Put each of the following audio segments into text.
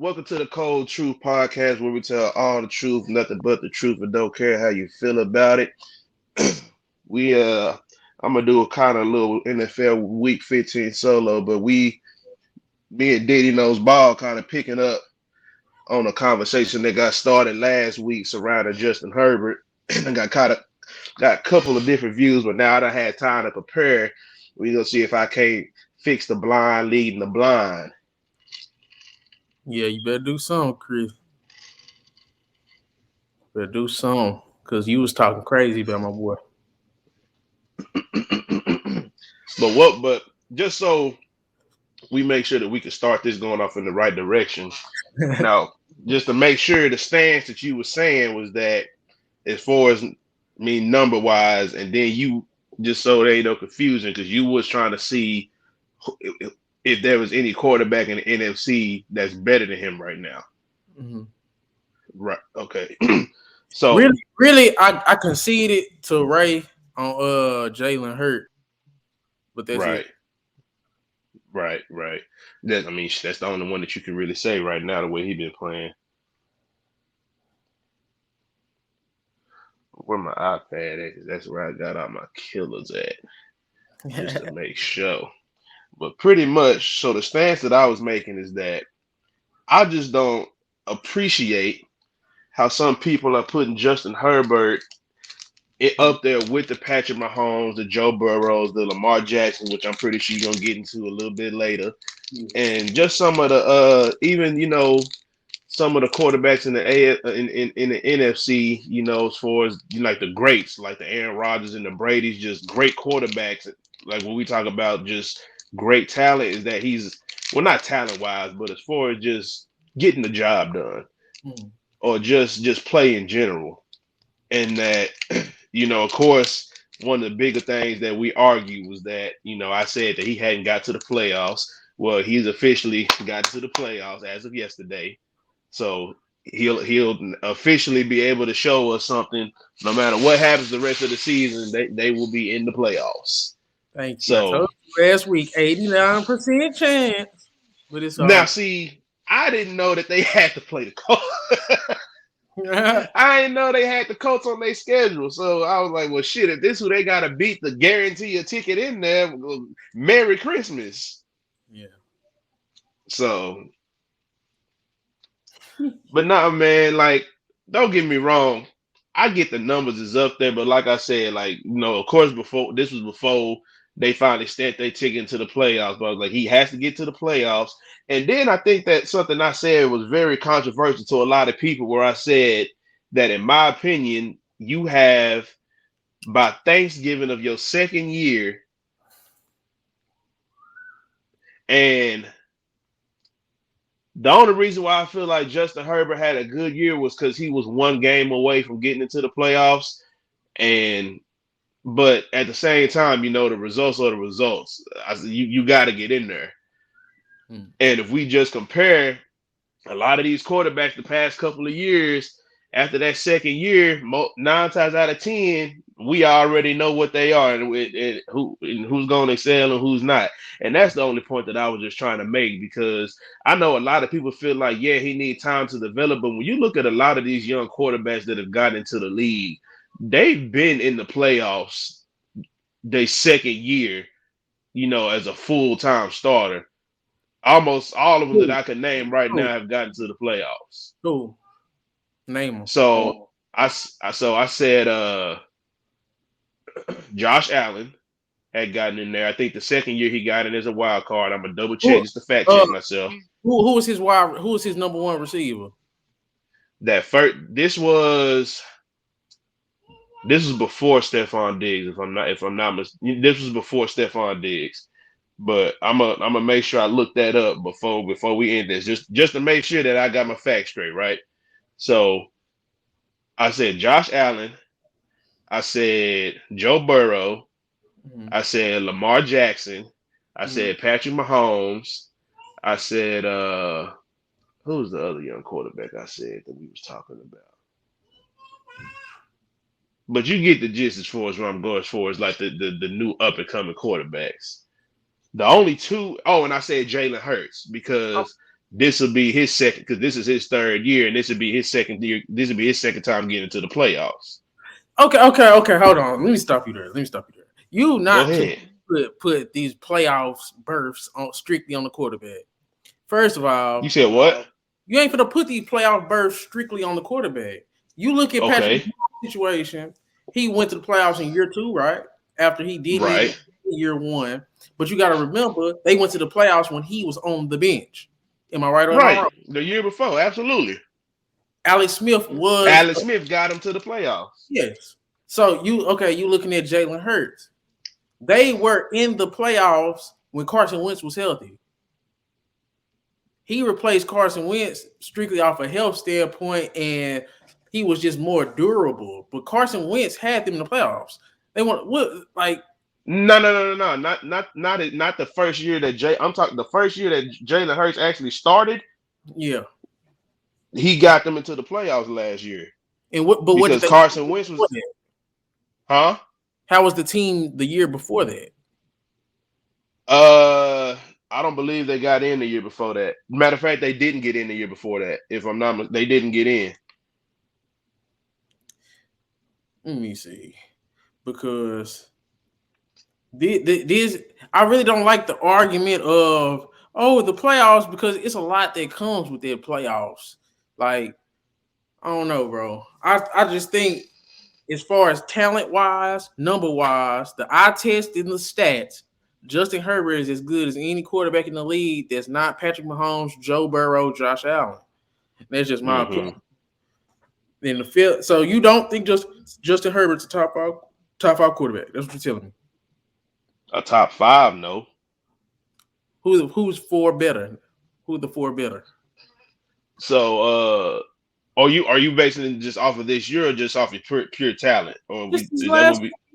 Welcome to the KoldTruthPodcast, where we tell all the truth, nothing but the truth, and don't care how you feel about it. we I'm gonna do a kind of little NFL Week 15 solo, but me and DiddyKnowsBall kind of picking up on a conversation that got started last week surrounding Justin Herbert. and got a couple of different views, but now I done had time to prepare. We gonna see if I can't fix the blind leading the blind. Yeah, you better do something, Chris. Better do something, cause you was talking crazy about my boy. But just so we make sure that we can start this going off in the right direction. Now, just to make sure the stance that you were saying was that as far as number wise, and then you just so there ain't no confusion because you was trying to see if there was any quarterback in the NFC that's better than him right now. Mm-hmm. Right. Okay. So really, I conceded to Ray on Jalen Hurt, but that's it. right. Right. That's the only one that you can really say right now the way he been playing. Where my iPad at? 'Cause that's where I got all my killers at, just to make sure. But pretty much, so the stance that I was making is that I just don't appreciate how some people are putting Justin Herbert up there with the Patrick Mahomes, the Joe Burrows, the Lamar Jackson, which I'm pretty sure you're gonna get into a little bit later, and just some of the even some of the quarterbacks in the in the NFC, as far as like the greats, like the Aaron Rodgers and the Brady's, just great quarterbacks. Like when we talk about just great talent, is that he's well not talent wise, but as far as just getting the job done or just play in general, and that of course. One of the bigger things that we argued was that, I said that he hadn't got to the playoffs. Well, he's officially got to the playoffs as of yesterday. So he'll officially be able to show us something. No matter what happens the rest of the season, they will be in the playoffs. Thank you. I So told you last week, 89% chance, but it's now, all. see, I didn't know that they had to play the Colts. I didn't know they had the Colts on their schedule. So I was like, well, shit, if this who they got to beat to guarantee a ticket in there, well, Merry Christmas. Yeah. So, but nah, man, like, don't get me wrong. I get the numbers is up there, but like I said, like, of course, before they finally sent their ticket into the playoffs. But I was like, he has to get to the playoffs. And then I think that something I said was very controversial to a lot of people, where I said that, in my opinion, you have by Thanksgiving of your second year, and the only reason why I feel like Justin Herbert had a good year was because he was one game away from getting into the playoffs. But at the same time, the results are the results. You got to get in there. And if we just compare a lot of these quarterbacks the past couple of years, after that second year, 9 times out of 10, we already know what they are and who's going to excel and who's not. And that's the only point that I was just trying to make, because I know a lot of people feel like, yeah, he needs time to develop. But when you look at a lot of these young quarterbacks that have gotten into the league, they've been in the playoffs their second year, as a full-time starter. Almost all of them that I can name right now have gotten to the playoffs. Cool. Name them. So I said Josh Allen had gotten in there. I think the second year he got in as a wild card. I'm gonna double check just to fact check myself. Who was his number one receiver? That first this was before Stephon Diggs. This was before Stephon Diggs. But I'm gonna make sure I look that up before we end this, just to make sure that I got my facts straight, right? So I said Josh Allen, I said Joe Burrow, I said Lamar Jackson, I said Patrick Mahomes, I said who's the other young quarterback I said that we was talking about? But you get the gist as far as where I'm going, as far as like the new up and coming quarterbacks. The only two, and I said Jalen Hurts, because this will be his second, because this is his third year, and this would be his second year. This would be his second time getting into the playoffs. Okay. Hold on. Let me stop you there. You Go not ahead. put these playoffs berths on strictly on the quarterback. First of all, You said what? You ain't gonna put these playoff berths strictly on the quarterback. You look at Patrick Mahomes' situation. He went to the playoffs in year 2, right? After he did it in year 1. But you got to remember, they went to the playoffs when he was on the bench. Am I right or wrong? The year before, absolutely. Alex Smith got him to the playoffs. Yes. So you looking at Jalen Hurts. They were in the playoffs when Carson Wentz was healthy. He replaced Carson Wentz strictly off a health standpoint, and he was just more durable. But Carson Wentz had them in the playoffs. They want what like No, not the first year that I'm talking the first year that Jalen Hurts actually started. Yeah, he got them into the playoffs last year. And what did Carson Wentz was huh? How was the team the year before that? I don't believe they got in the year before that. Matter of fact, they didn't get in the year before that. If I'm not, they didn't get in. Let me see, because this I really don't like the argument of the playoffs, because it's a lot that comes with their playoffs. Like, I don't know, bro. I just think as far as talent wise, number wise, the eye test and the stats, Justin Herbert is as good as any quarterback in the league that's not Patrick Mahomes, Joe Burrow, Josh Allen. That's just my opinion. In the field, so you don't think Justin Herbert's a top five quarterback? That's what you're telling me. A top 5, no. Who's 4 better? Who's the 4 better? So, are you basing it just off of this year or just off of pure talent? Or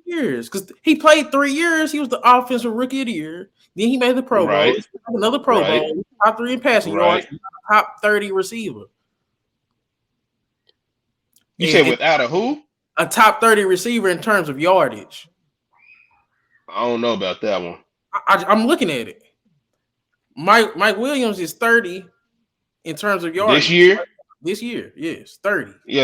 years, because he played 3 years. He was the offensive rookie of the year. Then he made the Pro Bowl. Another Pro Bowl. Top 3 in passing yards. Top 30 receiver. You said without a who? A top 30 receiver in terms of yardage. I don't know about that one. I'm looking at it. Mike Williams is 30 in terms of yardage. This year, yes, 30. Yeah,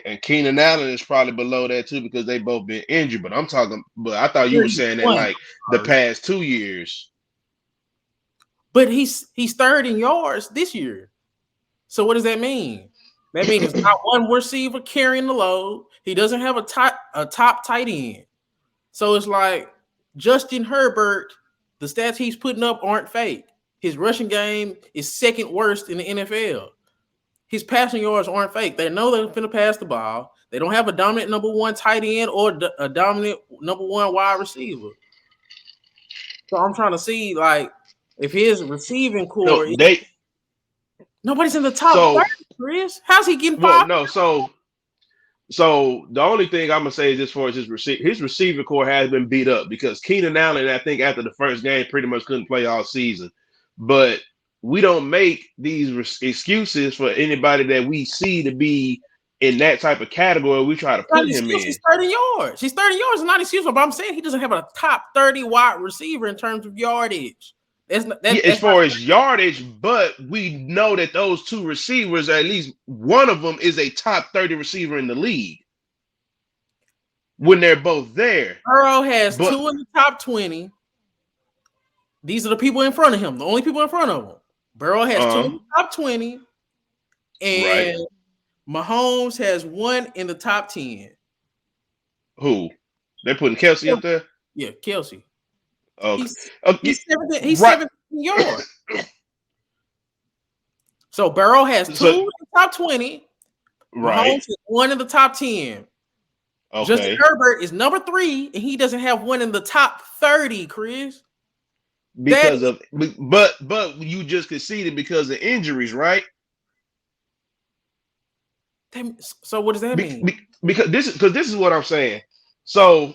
and Keenan Allen is probably below that too, because they both been injured. But I thought you were saying that like the past 2 years. But he's third in yards this year. So what does that mean? That means it's not one receiver carrying the load. He doesn't have a top tight end. So it's like Justin Herbert, the stats he's putting up aren't fake. His rushing game is second worst in the NFL. His passing yards aren't fake. They know they're going to pass the ball. They don't have a dominant number 1 tight end or a dominant number 1 wide receiver. So I'm trying to see, like, if his receiving core nobody's in the top 30, Chris. How's he getting 5? No, so the only thing I'm gonna say is, as far as his receiver core has been beat up, because Keenan Allen, I think after the first game, pretty much couldn't play all season. But we don't make these excuses for anybody that we see to be in that type of category. We try to put him in. He's 30 yards. He's 30 yards, not excusable. But I'm saying he doesn't have a top 30 wide receiver in terms of yardage. As far as yardage, but we know that those 2 receivers, at least one of them, is a top 30 receiver in the league when they're both there. Burrow has 2 in the top 20. These are the people in front of him, the only people in front of him. Burrow has 2 in the top 20, and Mahomes has 1 in the top 10. Who? They're putting Kelsey up there? Yeah, Kelsey. He's 17 yards. So Burrow has 2 in the top 20. Mahomes has 1 in the top 10. Okay. Justin Herbert is number 3, and he doesn't have 1 in the top 30, Chris. But you just conceded because of injuries, right? So what does that mean? Because this is what I'm saying. So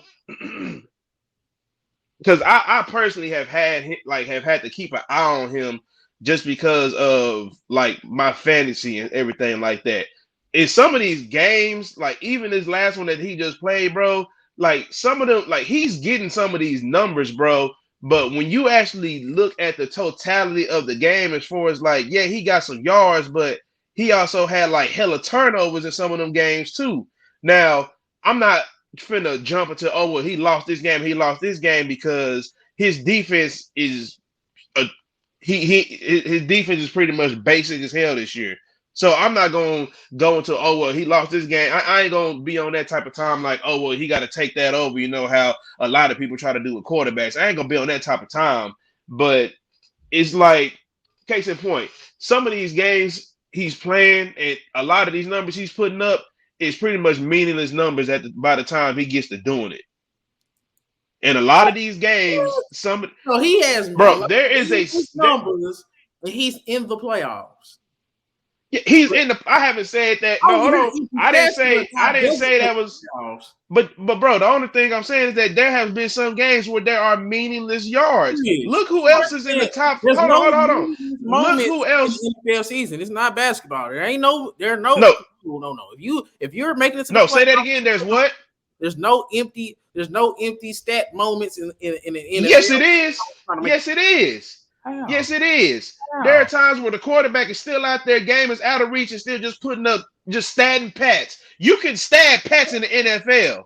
because I personally have had to keep an eye on him just because of like my fantasy and everything like that. In some of these games, like even this last one that he just played, bro, like some of them, like he's getting some of these numbers, bro, But when you actually look at the totality of the game, as far as like, yeah, he got some yards, but he also had like hella turnovers in some of them games too. Now, I'm not finna jump into, oh, well, he lost this game because his defense is a his defense is pretty much basic as hell this year. So I'm not gonna go into, oh, well, he lost this game. I ain't gonna be on that type of time like, oh, well, he got to take that over. You know how a lot of people try to do with quarterbacks. I ain't gonna be on that type of time. But it's like, case in point, some of these games he's playing and a lot of these numbers he's putting up is pretty much meaningless numbers by the time he gets to doing it. In a lot of these games, so he has there is a numbers, and he's in the playoffs. Yeah, he's in the. I haven't said that. No, hold on. I didn't say that was. But bro, the only thing I'm saying is that there have been some games where there are meaningless yards. Look who else is in the top. Hold on. Look who else in the NFL season. It's not basketball. There are no. If you're making it to the say that again. There's what? There's no empty stat moments in the NFL. Yes, it is. Yes, it is. How? Yes, it is. How? There are times where the quarterback is still out there, game is out of reach, and still just putting up, just statting pats. You can stat pats in the NFL.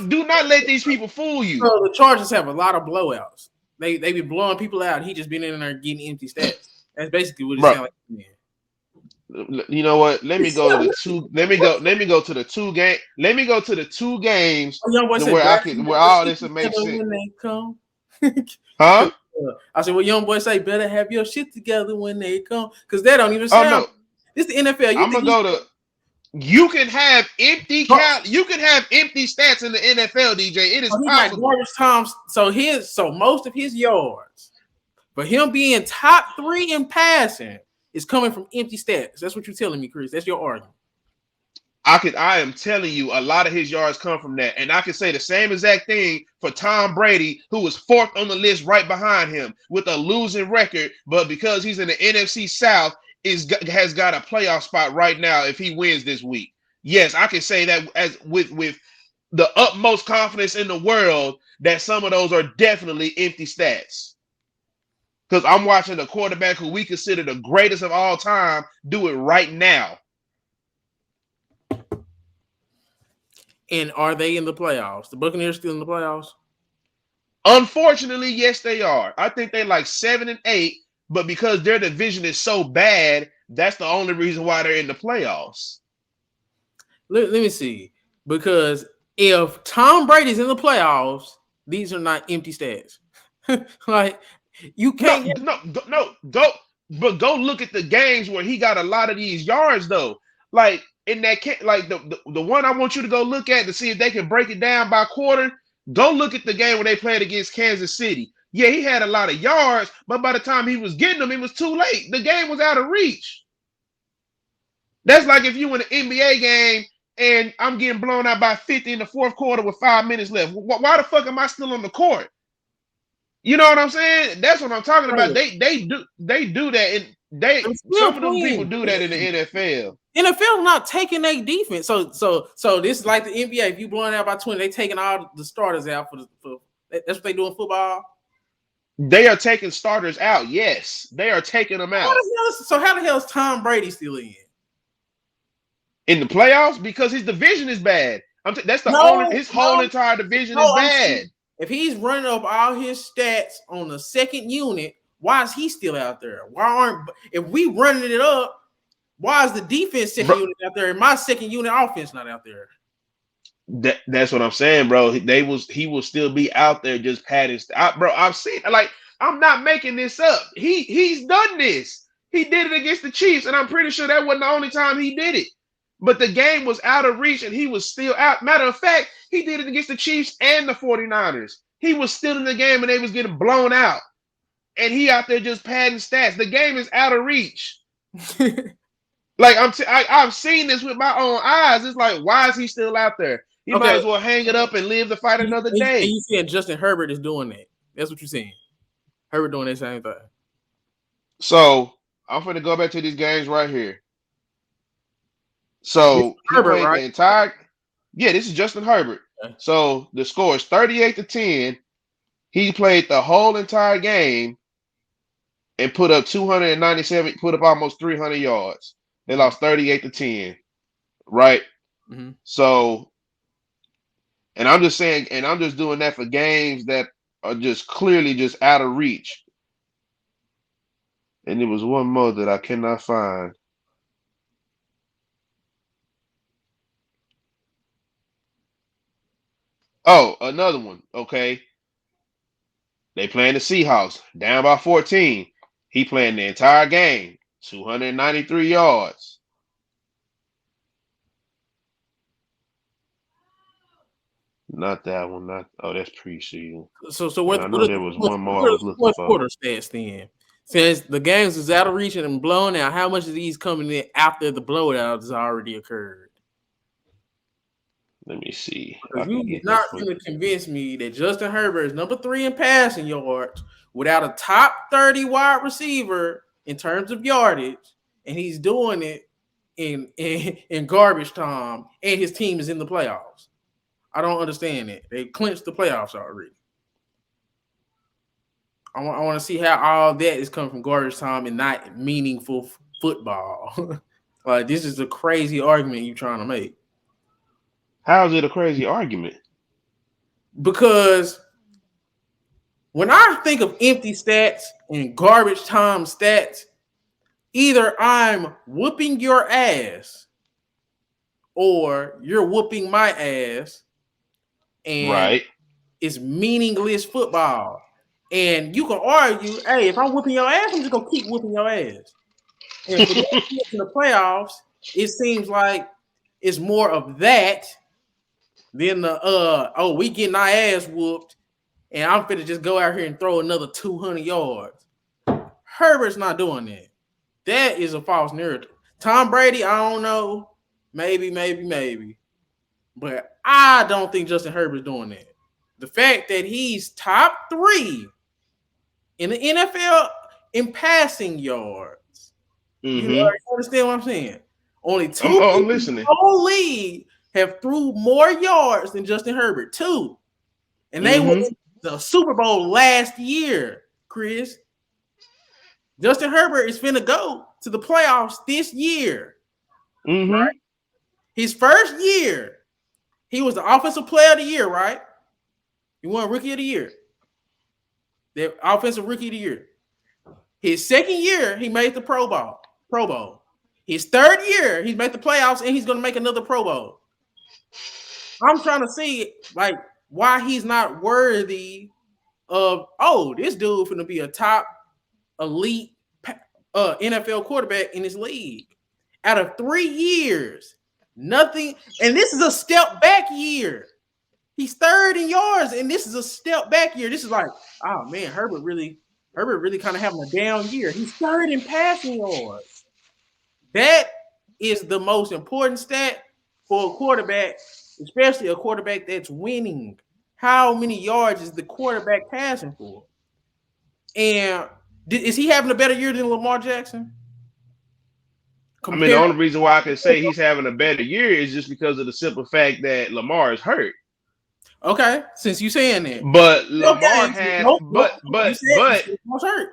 Do not let these people fool you. So the Chargers have a lot of blowouts. They be blowing people out. He just been in there getting empty stats. That's basically what it sounds like. You know what? Let me go to the two. Let me go to the two game. Let me go to the two games where all this will make sense. When they come. Huh? I said, well, young boy say, better have your shit together when they come, because they don't even sound. No. This is the NFL. I'm gonna go to. You can have empty count. You can have empty stats in the NFL, DJ. It is possible. So most of his yards, for him being top 3 in passing, is coming from empty stats. That's what you're telling me, Chris. That's your argument. I am telling you, a lot of his yards come from that. And I can say the same exact thing for Tom Brady, who was 4th on the list right behind him with a losing record. But because he's in the NFC South, has got a playoff spot right now if he wins this week. Yes, I can say that as with the utmost confidence in the world that some of those are definitely empty stats. Because I'm watching a quarterback who we consider the greatest of all time do it right now. And are they in the playoffs? The Buccaneers still in the playoffs? Unfortunately, yes, they are. I think they're like 7-8, but because their division is so bad, that's the only reason why they're in the playoffs. Let me see. Because if Tom Brady's in the playoffs, these are not empty stats. Like, you can't. Go look at the games where he got a lot of these yards, though. Like, in that case, like the one I want you to go look at to see if they can break it down by quarter, go look at the game where they played against Kansas City. Yeah, he had a lot of yards, but by the time he was getting them, it was too late. The game was out of reach. That's like if you in an NBA game and I'm getting blown out by 50 in the fourth quarter with 5 minutes left. Why the fuck am I still on the court? You know what I'm saying? That's what I'm talking about. They do that, and some of those people do that in the NFL. NFL not taking their defense. So this is like the NBA. If you blowing out by 20, they taking all the starters out for that's what they do in football. They are taking starters out. Yes, they are taking them out. How the hell is Tom Brady still in the playoffs? Because his division is bad. His whole entire division is bad. If he's running up all his stats on the second unit, why is he still out there? If we running it up? Why is the defense second unit out there and my second unit offense not out there? That's what I'm saying, bro. He will still be out there just padding. Bro, I've seen, like, I'm not making this up. He's done this. He did it against the Chiefs, and I'm pretty sure that wasn't the only time he did it. But the game was out of reach, and he was still out. Matter of fact, he did it against the Chiefs and the 49ers. He was still in the game, and they was getting blown out. And he out there just padding stats. The game is out of reach. Like, I've seen this with my own eyes. It's like, why is he still out there? He might as well hang it up and live to fight another day. And you saying Justin Herbert is doing that. That's what you're saying. Herbert doing that same thing. So, I'm going to go back to these games right here. So, Herbert, right? This is Justin Herbert. Okay. So, the score is 38-10. He played the whole entire game and put up 297, put up almost 300 yards. They lost 38-10, right? Mm-hmm. So, and I'm just saying, and I'm just doing that for games that are just clearly just out of reach. And there was one more that I cannot find. Oh, another one. Okay. They playing the Seahawks down by 14. He playing the entire game, 293 yards. Not that one. Not that's preseason. So And I know there was one more I was looking what for. quarter stats then? Since the games is out of reach and blown out, how much of these coming in after the blowout has already occurred? Let me see. Because you're not going to convince me that Justin Herbert is number 3 in passing yards without a top 30 wide receiver in terms of yardage, and he's doing it in garbage time, and his team is in the playoffs. I don't understand it. They clinched the playoffs already. I want to see how all that is coming from garbage time and not meaningful football. Like, this is a crazy argument you're trying to make. How is it a crazy argument? Because when I think of empty stats and garbage time stats, either I'm whooping your ass or you're whooping my ass, and it's meaningless football. And you can argue, hey, if I'm whooping your ass, I'm just going to keep whooping your ass. And for in the playoffs, it seems like it's more of that than the, we getting our ass whooped, and I'm finna just go out here and throw another 200 yards. Herbert's not doing that. That is a false narrative. Tom Brady, I don't know. Maybe. But I don't think Justin Herbert's doing that. The fact that he's top 3 in the NFL in passing yards. Mm-hmm. You understand what I'm saying? Only 2 people in the whole league have threw more yards than Justin Herbert. 2. And they were in the Super Bowl last year, Chris. Justin Herbert is finna go to the playoffs this year. Right? His first year, he was the offensive player of the year, right? He won rookie of the year. The offensive rookie of the year. His second year, he made the Pro Bowl. His third year, he's made the playoffs, and he's going to make another Pro Bowl. I'm trying to see, like, why he's not worthy of, this dude finna be a top elite NFL quarterback in this league. Out of 3 years, nothing, and this is a step back year. He's 3rd in yards, and this is a step back year. This is like, oh man, Herbert really kind of having a down year. He's 3rd in passing yards. That is the most important stat for a quarterback, especially a quarterback that's winning. How many yards is the quarterback passing for? And is he having a better year than Lamar Jackson? The only reason why I can say he's having a better year is just because of the simple fact that Lamar is hurt. Okay, since you saying that, but Lamar has, Lamar's hurt.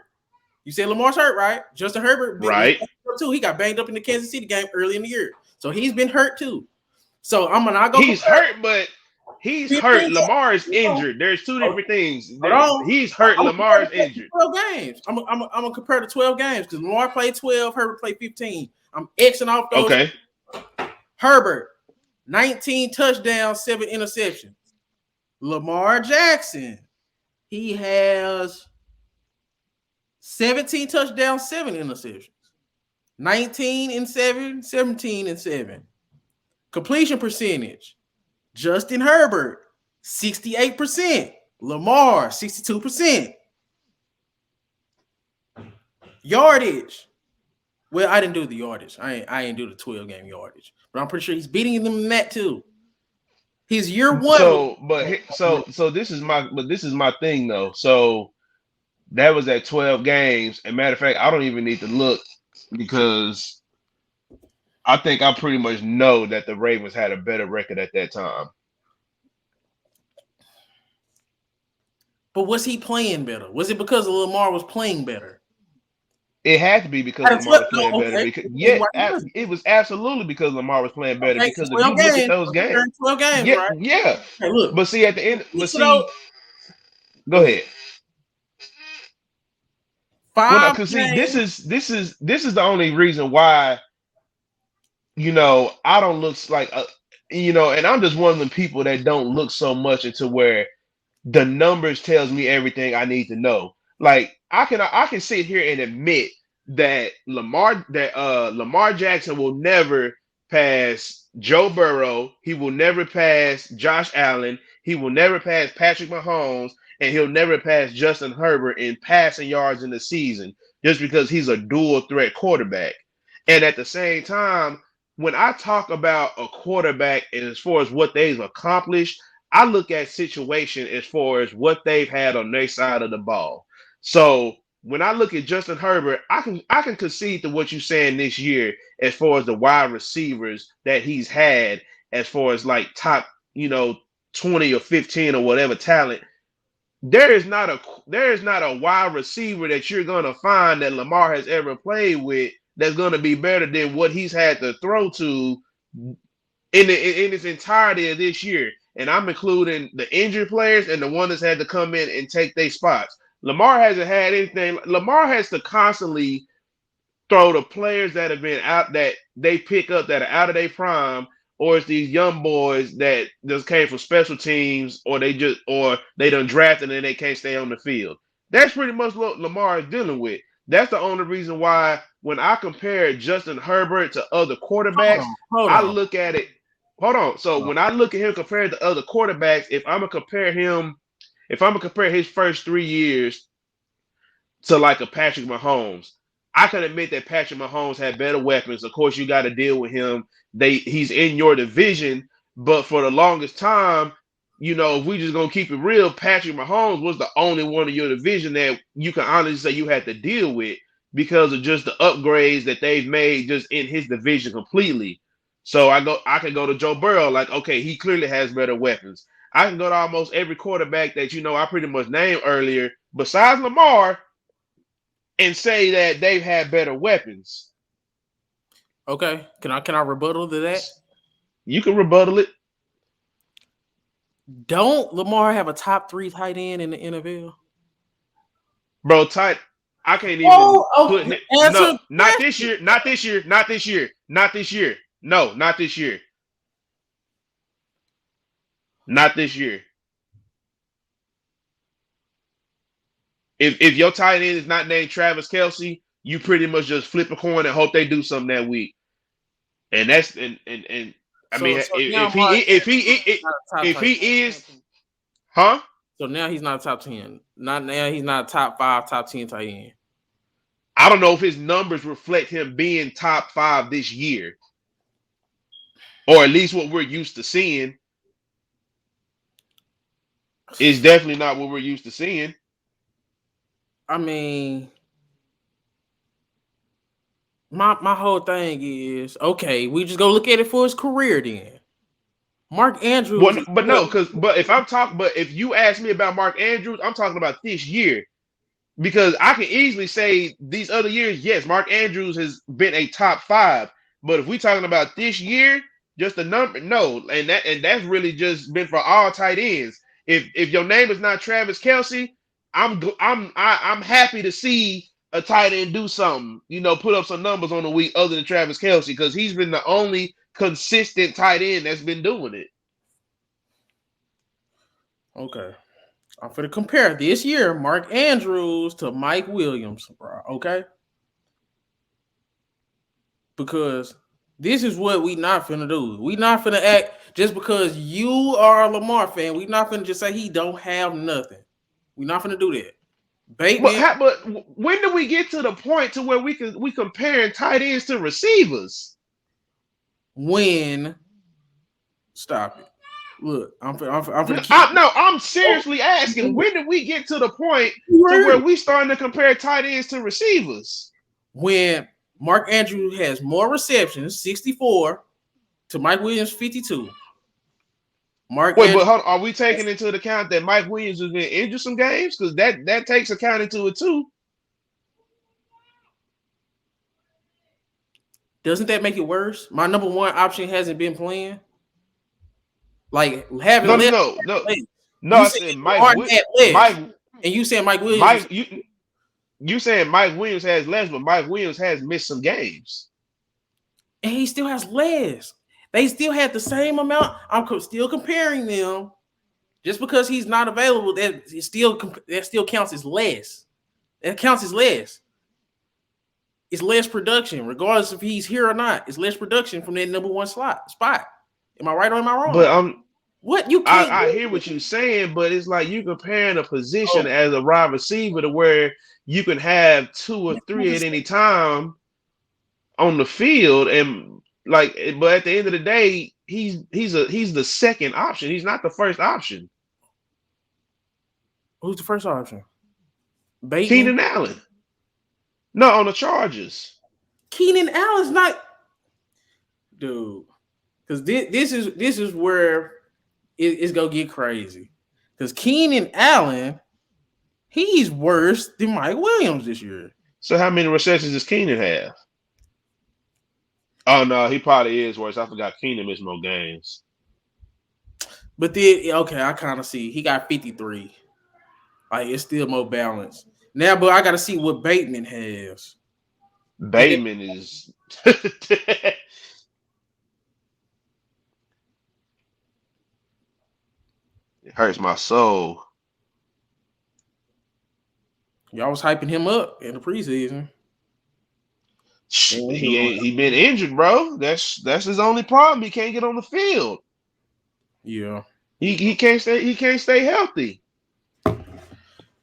You said Lamar's hurt, right? Justin Herbert, right? Too. He got banged up in the Kansas City game early in the year, so he's been hurt too. So I'm gonna go. He's hurt, but he's hurt. Lamar is injured. There's 2 different things. He's hurt. Lamar is injured. 12 games. I'm gonna compare the 12 games because Lamar played 12. Herbert played 15. I'm Xing off those. Okay. Herbert, 19 touchdowns, 7 interceptions. Lamar Jackson, he has 17 touchdowns, 7 interceptions. 19-7, 17-7. Completion percentage, Justin Herbert, 68%. Lamar, 62%. Yardage. Well, I didn't do the yardage. I ain't do the 12-game yardage. But I'm pretty sure he's beating them in that too. His year 1. So this is my thing though. So that was at 12 games. And matter of fact, I don't even need to look because I think I pretty much know that the Ravens had a better record at that time. But was he playing better? Was it because Lamar was playing better? It had to be because Lamar was playing better. Because it was absolutely because Lamar was playing better. Okay, Because if you look at those games, 12 games, yeah, right? yeah. Hey, look. But see, at the end, go ahead. Well, because see, this is the only reason why, I don't look like, and I'm just one of them people that don't look so much into where the numbers tells me everything I need to know. Like I can sit here and admit that Lamar Jackson will never pass Joe Burrow. He will never pass Josh Allen. He will never pass Patrick Mahomes, and he'll never pass Justin Herbert in passing yards in the season just because he's a dual threat quarterback. And at the same time, when I talk about a quarterback and as far as what they've accomplished, I look at situation as far as what they've had on their side of the ball. So when I look at Justin Herbert, I can concede to what you're saying this year as far as the wide receivers that he's had, as far as like top, 20 or 15 or whatever talent. There is not a wide receiver that you're gonna find that Lamar has ever played with that's gonna be better than what he's had to throw to in its entirety of this year. And I'm including the injured players and the one that's had to come in and take their spots. Lamar hasn't had anything. Lamar has to constantly throw the players that have been out that they pick up that are out of their prime, or it's these young boys that just came from special teams, or they done drafted and they can't stay on the field. That's pretty much what Lamar is dealing with. That's the only reason why when I compare Justin Herbert to other quarterbacks, I look at it. Hold on. So when I look at him compared to other quarterbacks, if I'm gonna compare his first 3 years to like a Patrick Mahomes, I can admit that Patrick Mahomes had better weapons. Of course, you got to deal with him. He's in your division, but for the longest time, if we just gonna keep it real, Patrick Mahomes was the only one in your division that you can honestly say you had to deal with because of just the upgrades that they've made just in his division completely. So I can go to Joe Burrow, like, okay, he clearly has better weapons. I can go to almost every quarterback that I pretty much named earlier, besides Lamar, and say that they've had better weapons. Okay. Can I rebuttal to that? You can rebuttal it. Don't Lamar have a top 3 tight end in the NFL? Bro, I can't even put him. No, not this year. Not this year. Not this year. Not this year. No, not this year. Not this year. If your tight end is not named Travis Kelce, you pretty much just flip a coin and hope they do something that week. And that's I mean, if he is, huh? So now he's not top 10. Not now he's not top 5, top 10 tight end. I don't know if his numbers reflect him being top 5 this year, or at least what we're used to seeing. It's definitely not what we're used to seeing. I mean, my whole thing is, okay, we just go look at it for his career then. Mark Andrews. Well, but if you ask me about Mark Andrews, I'm talking about this year. Because I can easily say these other years, yes, Mark Andrews has been a top 5. But if we're talking about this year, just the number, no. And that's really just been for all tight ends. If your name is not Travis Kelce, I'm happy to see a tight end do something, put up some numbers on the week other than Travis Kelce, because he's been the only consistent tight end that's been doing it. Okay. I'm going to compare this year Mark Andrews to Mike Williams, bro. Okay? Because this is what we not finna do. We not finna act just because you are a Lamar fan. We not finna just say he don't have nothing. We not finna do that. But when do we get to the point to where we comparing tight ends to receivers? When? Stop it. Look, I'm seriously asking. When did we get to the point to where we starting to compare tight ends to receivers? When Mark Andrews has more receptions, 64, to Mike Williams, 52. Mark Wait, but Andrews. hold on, are we taking into account that Mike Williams has been injured some games? Because that takes account into it too. Doesn't that make it worse? My number one option hasn't been playing. Like having less. No. I said Mike, and you said Mike Williams. You saying Mike Williams has less, but Mike Williams has missed some games, and he still has less. They still had the same amount. I'm still comparing them. Just because he's not available, that still counts as less. That counts as less. It's less production, regardless if he's here or not. It's less production from that number one spot. Am I right or am I wrong? But what you can't I hear what you're saying, but it's like you comparing a position as a wide receiver to where you can have 2 or 3 at any time on the field, and like, but at the end of the day, he's the second option. He's not the first option. Who's the first option? Keenan Allen. No, on the Chargers. Keenan Allen's not, dude. Because this is where it's gonna get crazy. Because Keenan Allen, he's worse than Mike Williams this year. So how many receptions does Keenan have? Oh no, he probably is worse. I forgot Keenan missed more games. But then, okay, I kind of see he got 53. Like it's still more balanced now, but I got to see what Bateman has. Bateman is. It hurts my soul. Y'all was hyping him up in the preseason. He been injured, bro. That's his only problem. He can't get on the field. Yeah, he can't stay healthy.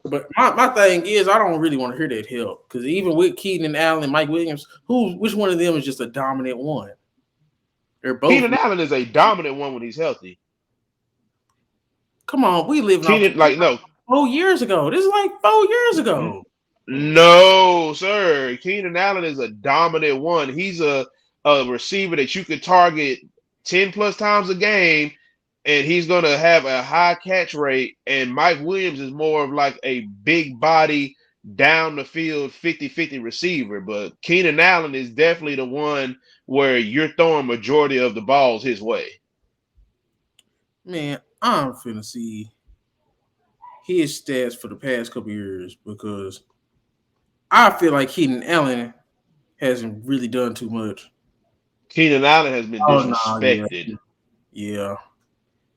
But my thing is, I don't really want to hear that help because even with Keenan Allen, Mike Williams, which one of them is just a dominant one? They're both. Keenan Allen is a dominant one when he's healthy. Come on, we live 4 years ago. This is like 4 years ago. No, sir. Keenan Allen is a dominant one. He's a receiver that you could target 10 plus times a game, and he's going to have a high catch rate. And Mike Williams is more of like a big body, down the field 50-50 receiver. But Keenan Allen is definitely the one where you're throwing majority of the balls his way. Man, I'm finna see his stats for the past couple years because I feel like Keenan Allen hasn't really done too much. Keenan Allen has been disrespected. Yeah.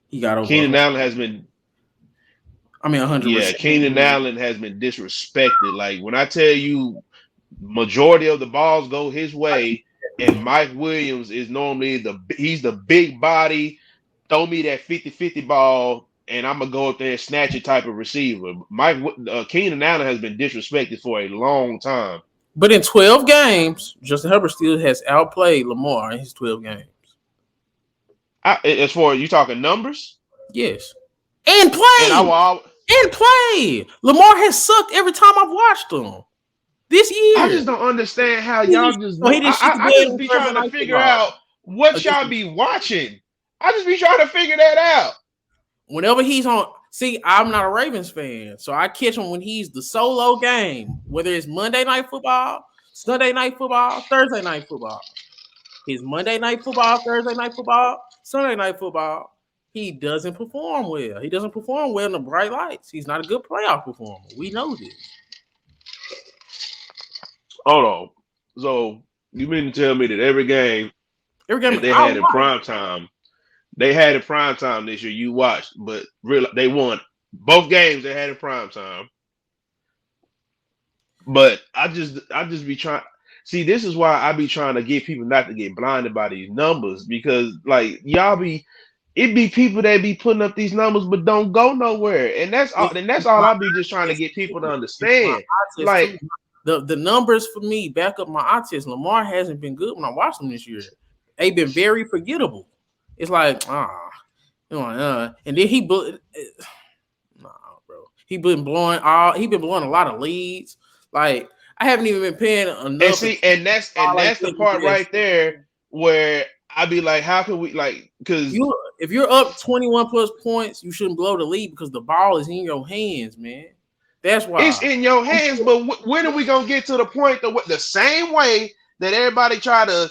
He got over. Keenan Allen has been. 100%. Yeah, Keenan Allen has been disrespected. Like when I tell you, majority of the balls go his way, and Mike Williams is normally he's the big body, throw me that 50-50 ball, and I'm gonna go up there and snatch it type of receiver. Keenan Allen has been disrespected for a long time. But in 12 games, Justin Herbert still has outplayed Lamar in his 12 games. As far as you talking numbers? Yes. And play. And play. Lamar has sucked every time I've watched him this year. I just don't understand how y'all just. I just be trying to figure out what y'all be watching. I just be trying to figure that out. Whenever he's on, see, I'm not a Ravens fan, so I catch him when he's the solo game, whether it's Monday Night Football, Sunday Night Football, Thursday Night Football. His Monday Night Football, Thursday Night Football, Sunday Night Football, he doesn't perform well. He doesn't perform well in the bright lights. He's not a good playoff performer. We know this. Hold on. So you mean to tell me that every game that they had in prime time, they had in prime time this year, you watched, but really they won both games they had in prime time. But I just be trying. See, this is why I be trying to get people not to get blinded by these numbers, because like it be people that be putting up these numbers but don't go nowhere, and that's all. And that's all I be just trying to get people to understand. Like the numbers for me back up my eye test. Lamar hasn't been good when I watched him this year. They've been very forgettable. It's like and then he bro. He been blowing a lot of leads. Like I haven't even been paying enough. And that's the part right there where I'd be like, how can we because if you're up 21 plus points, you shouldn't blow the lead because the ball is in your hands, man. That's why it's in your hands. But when are we gonna get to the point that the same way that everybody try to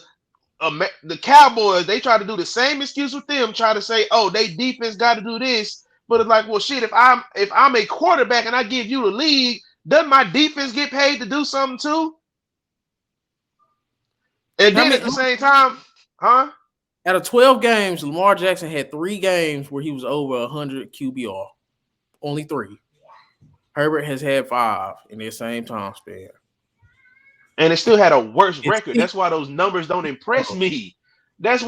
the Cowboys, they try to do the same excuse with them, try to say, oh, they defense got to do this. But it's like, well, shit, if I'm a quarterback and I give you the league, doesn't my defense get paid to do something too? And then at the same time, huh? Out of 12 games, Lamar Jackson had 3 games where he was over 100 QBR. Only 3. Herbert has had 5 in that same time span. And it still had a worse record. That's why those numbers don't impress me. He's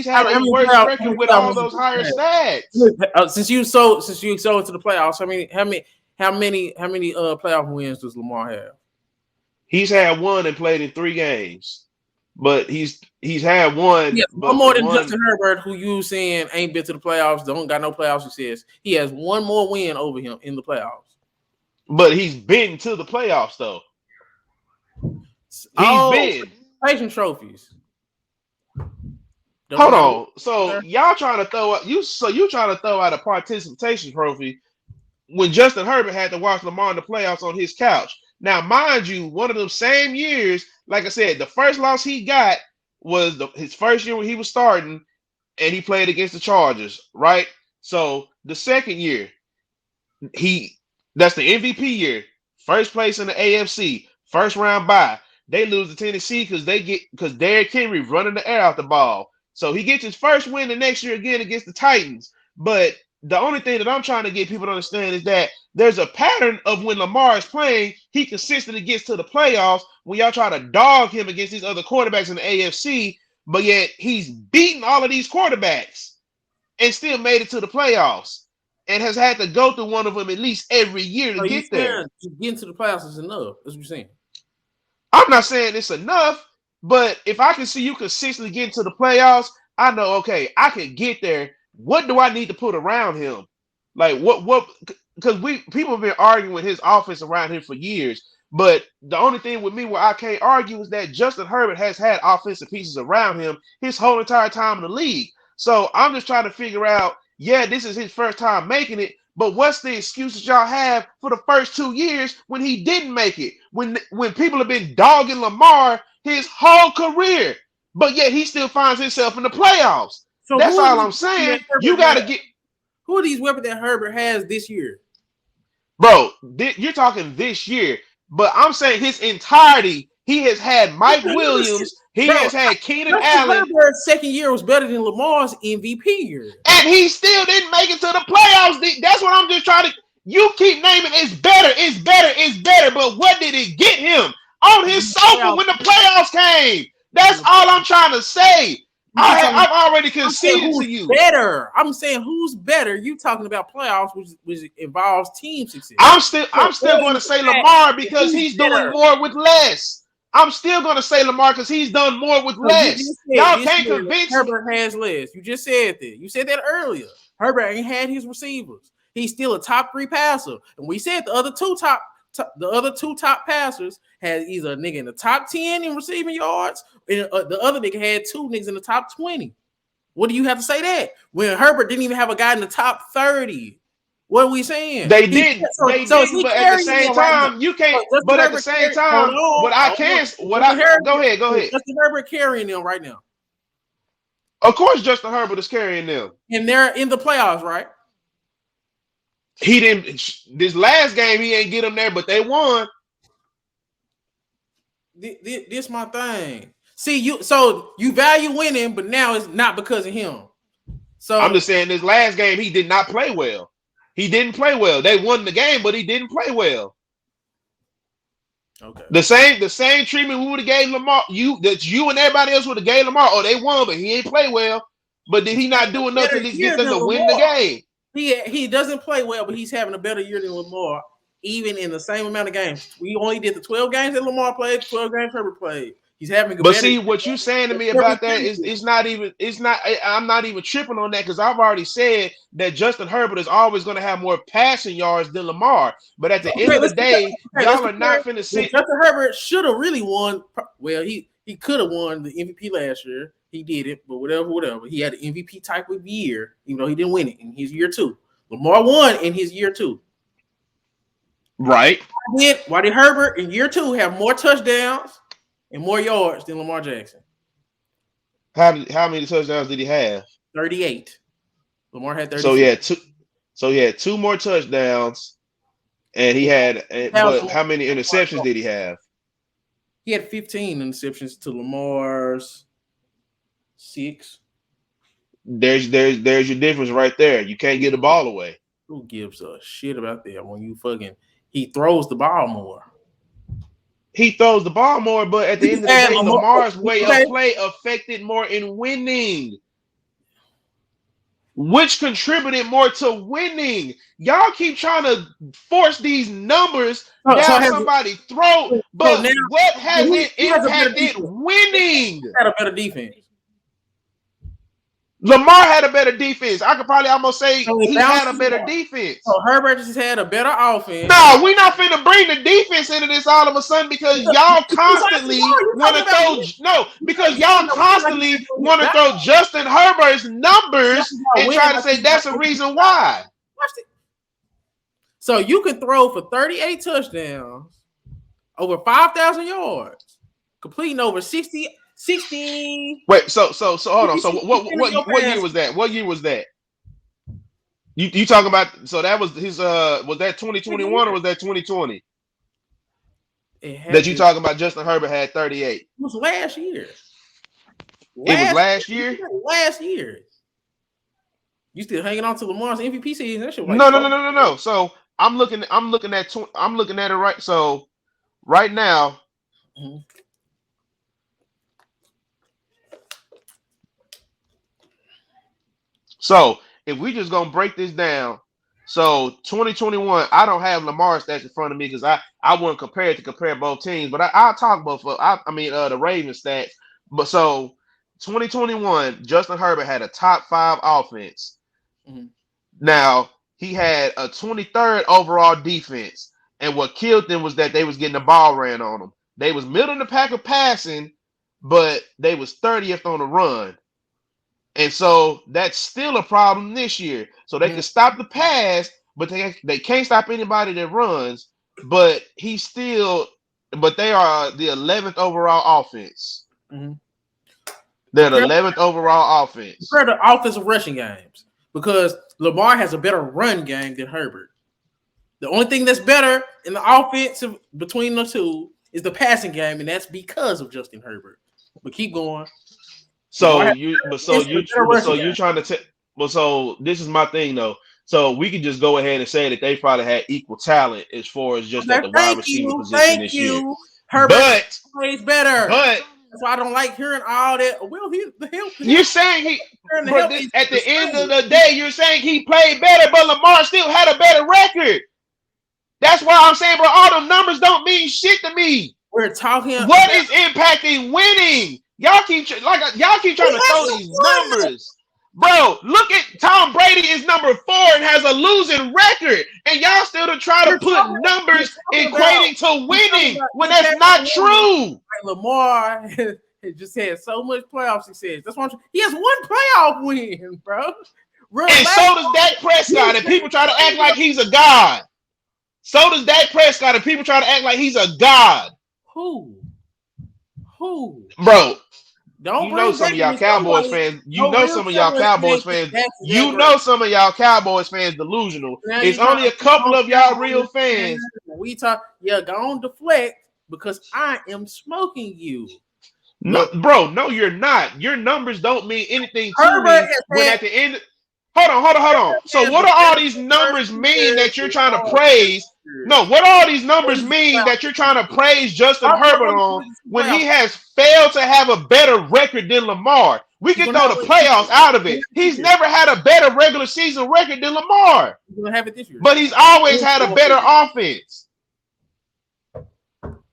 had a worse record with all those higher stats. Since you so into the playoffs, how many playoff wins does Lamar have? He's had 1 and played in 3 games. But he's had 1. Yeah, one more than Justin Herbert, who you saying ain't been to the playoffs, don't got no playoff success. He has 1 more win over him in the playoffs. But he's been to the playoffs though. He's been participation trophies. Hold on. So y'all trying to throw out a participation trophy when Justin Herbert had to watch Lamar in the playoffs on his couch. Now, mind you, one of them same years, like I said, the first loss he got was his first year when he was starting, and he played against the Chargers, right? So the second year, that's the MVP year, first place in the AFC, first round bye. They lose to Tennessee because Derrick Henry running the air out the ball. So he gets his first win the next year again against the Titans. But the only thing that I'm trying to get people to understand is that there's a pattern of when Lamar is playing, he consistently gets to the playoffs when y'all try to dog him against these other quarterbacks in the AFC, but yet he's beaten all of these quarterbacks and still made it to the playoffs and has had to go through one of them at least every year to get there. Getting to the playoffs is enough. That's what you're saying. I'm not saying it's enough, but if I can see you consistently getting to the playoffs, I know, okay, I can get there. What do I need to put around him? Like what because people have been arguing with his offense around him for years. But the only thing with me where I can't argue is that Justin Herbert has had offensive pieces around him his whole entire time in the league. So I'm just trying to figure out, yeah, this is his first time making it, but what's the excuses y'all have for the first 2 years when he didn't make it? When people have been dogging Lamar his whole career, but yet he still finds himself in the playoffs. So that's all I'm saying. You got to get. Who are these weapons that Herbert has this year? Bro, you're talking this year, but I'm saying his entirety. He has had Mike Williams. He has had Keenan Allen. Herbert's second year was better than Lamar's MVP year. And he still didn't make it to the playoffs. That's what I'm just trying to. You keep naming it's better, it's better, it's better. But what did it get him? On his sofa when the playoffs came. That's all I'm trying to say. I've already conceded to you. Better. I'm saying who's better. You talking about playoffs, which involves team success. I'm still going to say Lamar because he's doing more with less. I'm still going to say Lamar because he's done more with less. Y'all can't convince me. Herbert has less. You just said that. You said that earlier. Herbert ain't had his receivers. He's still a top 3 passer. And we said the other two top passers had either a nigga in the top 10 in receiving yards, and the other nigga had 2 niggas in the top 20. What do you have to say that? When Herbert didn't even have a guy in the top 30. What are we saying? They did, but at the same time, you can't. But at the same time, go ahead. Justin Herbert carrying them right now. Of course, Justin Herbert is carrying them, and they're in the playoffs, right? He didn't. This last game, he ain't get them there, but they won. This my thing. See, you value winning, but now it's not because of him. So I'm just saying, this last game, he did not play well. He didn't play well. They won the game, but he didn't play well. Okay. The same treatment we would have gave Lamar. You and everybody else would have gave Lamar. Oh, they won, but he ain't play well. But did he not do enough to get them to win the game? He doesn't play well, but he's having a better year than Lamar, even in the same amount of games. We only did the 12 games that Lamar played, 12 games Herbert played. He's having a But see, what you saying to me about that is not even. I'm not even tripping on that because I've already said that Justin Herbert is always going to have more passing yards than Lamar. But at the end of the day, y'all are not finna see. Justin Herbert should have really won. Well, he He could have won the MVP last year. He didn't, but whatever. He had an MVP type of year, even though he didn't win it in his year 2. Lamar won in his year 2. Right. Why did Herbert in year 2 have more touchdowns and more yards than Lamar Jackson? How many touchdowns did he have? 38. Lamar had 36. So he had 2 more touchdowns, and he had. But how many interceptions did he have? He had 15 interceptions to Lamar's 6. There's your difference right there. You can't get the ball away. Who gives a shit about that when you he throws the ball more? He throws the ball more, but at the end of the day, Lamar's way of play affected more in winning. Which contributed more to winning. Y'all keep trying to force these numbers down somebody's throat, but what has it impacted winning? He had a better defense. Lamar had a better defense. I could probably almost say he had a better defense. So Herbert just had a better offense. No, we're not finna bring the defense into this all of a sudden because y'all constantly want to throw Justin Herbert's numbers and try to say that's a reason why. So you can throw for 38 touchdowns, over 5,000 yards, completing over 60. Wait, so hold on. So what year was that? What year was that? You talking about? So that was his. Was that 2021 or was that 2020? That you talking about? Justin Herbert had 38. It was last year. It was last year. Last year. You still hanging on to Lamar's MVP season? That shit No. So I'm looking at it right. So right now. Mm-hmm. So if we just gonna break this down, so 2021, I don't have Lamar's stats in front of me because I wouldn't compare both teams, but I'll talk both. The Ravens stats. But so 2021, Justin Herbert had a top 5 offense. Mm-hmm. Now he had a 23rd overall defense, and what killed them was that they was getting the ball ran on them. They was middle of the pack of passing, but they was 30th on the run. And so that's still a problem this year. So they can stop the pass, but they can't stop anybody that runs. But they are the 11th overall offense. Mm-hmm. They're the 11th overall offense. Compare the offensive rushing games because Lamar has a better run game than Herbert. The only thing that's better in the offensive between the two is the passing game, and that's because of Justin So keep going. So this is my thing though. So we can just go ahead and say that they probably had equal talent as far as just at the wide receiver position this year. Herbert plays better. But that's why I don't like hearing all that. Well, you're saying at the end of the day, you're saying he played better, but Lamar still had a better record. That's why I'm saying, bro, all the numbers don't mean shit to me. We're talking. What is impacting winning? Y'all keep trying to throw these numbers. Bro, look at Tom Brady is number 4 and has a losing record. And y'all still try to put numbers equating to winning when that's not true. Lamar has just had so much playoff success. That's why he has 1 playoff win, bro. And so does Dak Prescott, and people try to act like he's a god. So does Dak Prescott, and people try to act like he's a god. Who? Bro, don't you know some of y'all Cowboys fans. You know some of y'all Cowboys fans. You know some of y'all Cowboys fans delusional. It's only a couple of y'all real fans. We talk, go on deflect because I am smoking you. No, bro, no, you're not. Your numbers don't mean anything to me when at the end. Hold on. So what do all these numbers mean that you're trying to praise? No, what do all these numbers mean that you're trying to praise Justin Herbert on when he has failed to have a better record than Lamar? We can throw the playoffs out of it. He's never had a better regular season record than Lamar. But he's always had a better offense.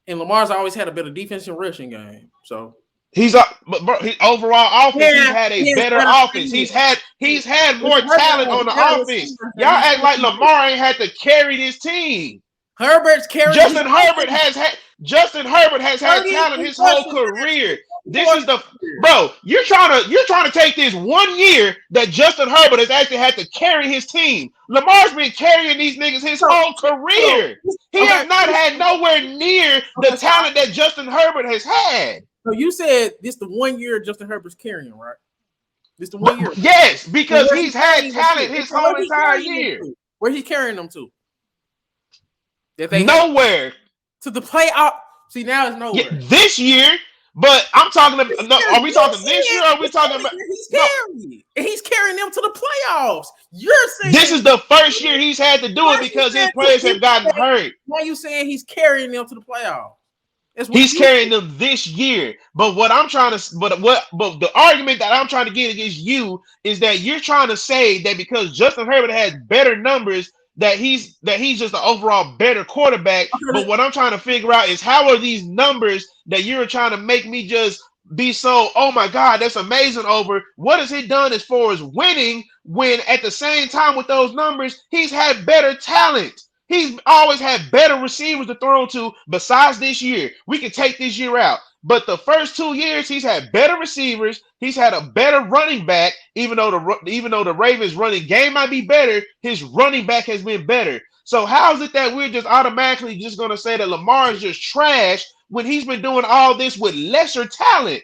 And Lamar's always had a better defense and rushing game. So his overall offense, he's had a better offense. He's had more talent on the offense. Y'all act like Lamar ain't had to carry this team. Justin Herbert Justin Herbert has had talent his whole career. This is the bro. You're trying to take this 1 year that Justin Herbert has actually had to carry his team. Lamar's been carrying these niggas his whole career. He has not had nowhere near the talent that Justin Herbert has had. So you said this the 1 year Justin Herbert's carrying, right? This the 1 year. Yes, because he's had talent his whole entire year. Where he's carrying them to? Nowhere. To the playoff. See, now it's nowhere. Yeah, this year, but I'm talking about. No, are we talking this year? Or are we talking about? He's carrying them to the playoffs. You're saying this is the first year he's had to do it because his players have gotten hurt. Why are you saying he's carrying them to the playoffs? He's carrying them this year. But what I'm trying to, but the argument that I'm trying to get against you is that you're trying to say that because Justin Herbert has better numbers, that he's just an overall better quarterback. But what I'm trying to figure out is how are these numbers that you're trying to make me just be so, oh my God, that's amazing over. What has he done as far as winning when at the same time with those numbers, he's had better talent. He's always had better receivers to throw to besides this year. We can take this year out. But the first 2 years, he's had better receivers. He's had a better running back, even though the Ravens' running game might be better, his running back has been better. So how is it that we're just automatically just going to say that Lamar is just trash when he's been doing all this with lesser talent?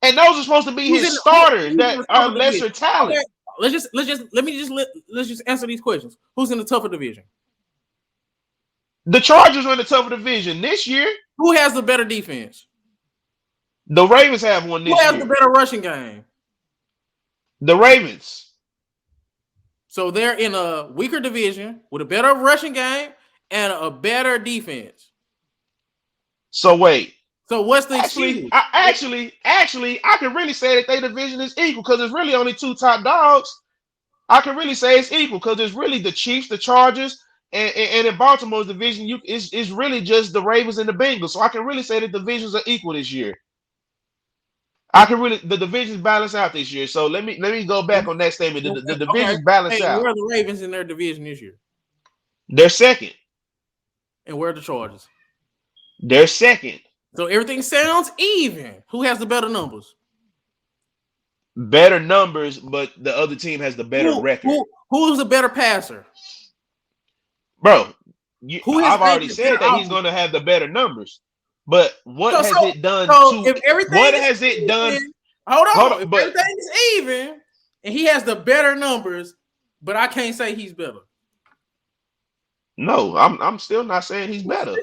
And those are supposed to be his starters that are lesser talent. Okay. Let's just answer these questions. Who's in the tougher division? The Chargers are in the tougher division this year. Who has the better defense? The Ravens have one this year. Who has the better rushing game? The Ravens. So they're in a weaker division with a better rushing game and a better defense. So wait. So what's the excuse? Actually, I can really say that their division is equal because there's really only two top dogs. I can really say it's equal because there's really the Chiefs, the Chargers, and in Baltimore's division, it's really just the Ravens and the Bengals. So I can really say the divisions are equal this year. The divisions balance out this year. So let me go back on that statement. The divisions balance out. Where are the Ravens in their division this year? They're second. And where are the Chargers? They're second. So everything sounds even. Who has the better numbers? Better numbers, but the other team has the better record. Who's the better passer? Bro, I've already said that he's going to have the better numbers. But what has it done what has it done? Hold on. If everything is even and he has the better numbers, but I can't say he's better. No, I'm still not saying he's better.